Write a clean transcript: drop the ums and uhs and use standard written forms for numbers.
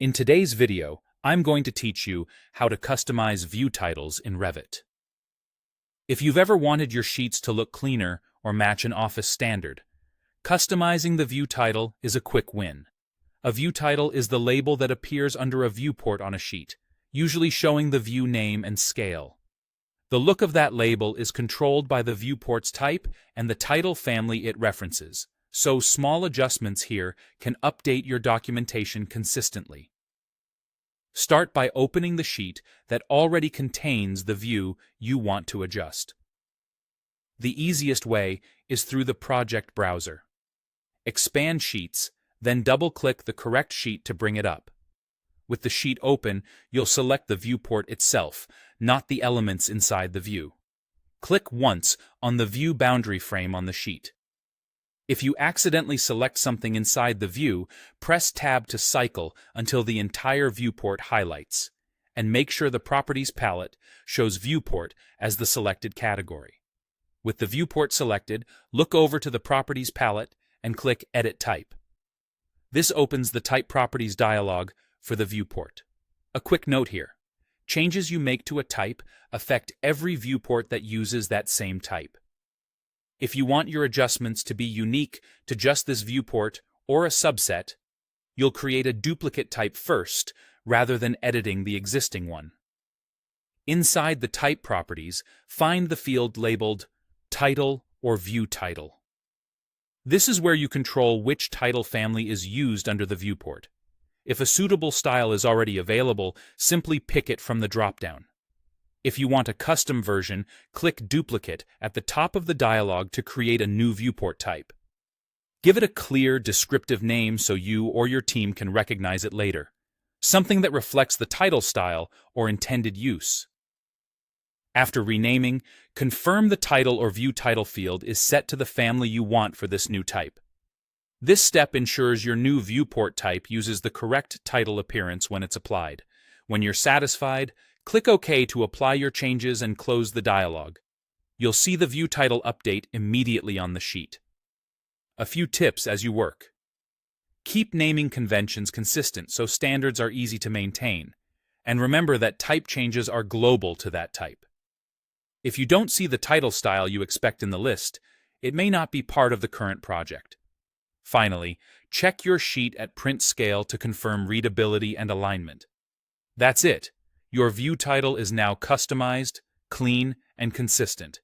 In today's video, I'm going to teach you how to customize view titles in Revit. If you've ever wanted your sheets to look cleaner or match an office standard, customizing the view title is a quick win. A view title is the label that appears under a viewport on a sheet, usually showing the view name and scale. The look of that label is controlled by the viewport's type and the title family it references, so small adjustments here can update your documentation consistently. Start by opening the sheet that already contains the view you want to adjust. The easiest way is through the project browser. Expand Sheets, then double-click the correct sheet to bring it up. With the sheet open, you'll select the viewport itself, not the elements inside the view. Click once on the view boundary frame on the sheet. If you accidentally select something inside the view, press Tab to cycle until the entire viewport highlights, and make sure the Properties palette shows Viewport as the selected category. With the viewport selected, look over to the Properties palette and click Edit Type. This opens the Type Properties dialog for the viewport. A quick note here: changes you make to a type affect every viewport that uses that same type. If you want your adjustments to be unique to just this viewport or a subset, you'll create a duplicate type first rather than editing the existing one. Inside the Type Properties, find the field labeled Title or View Title. This is where you control which title family is used under the viewport. If a suitable style is already available, simply pick it from the dropdown. If you want a custom version, click Duplicate at the top of the dialog to create a new viewport type. Give it a clear, descriptive name so you or your team can recognize it later, something that reflects the title style or intended use. After renaming, confirm the title or view title field is set to the family you want for this new type. This step ensures your new viewport type uses the correct title appearance when it's applied. When you're satisfied, click OK to apply your changes and close the dialog. You'll see the view title update immediately on the sheet. A few tips as you work. Keep naming conventions consistent so standards are easy to maintain, and remember that type changes are global to that type. If you don't see the title style you expect in the list, it may not be part of the current project. Finally, check your sheet at print scale to confirm readability and alignment. That's it. Your view title is now customized, clean, and consistent.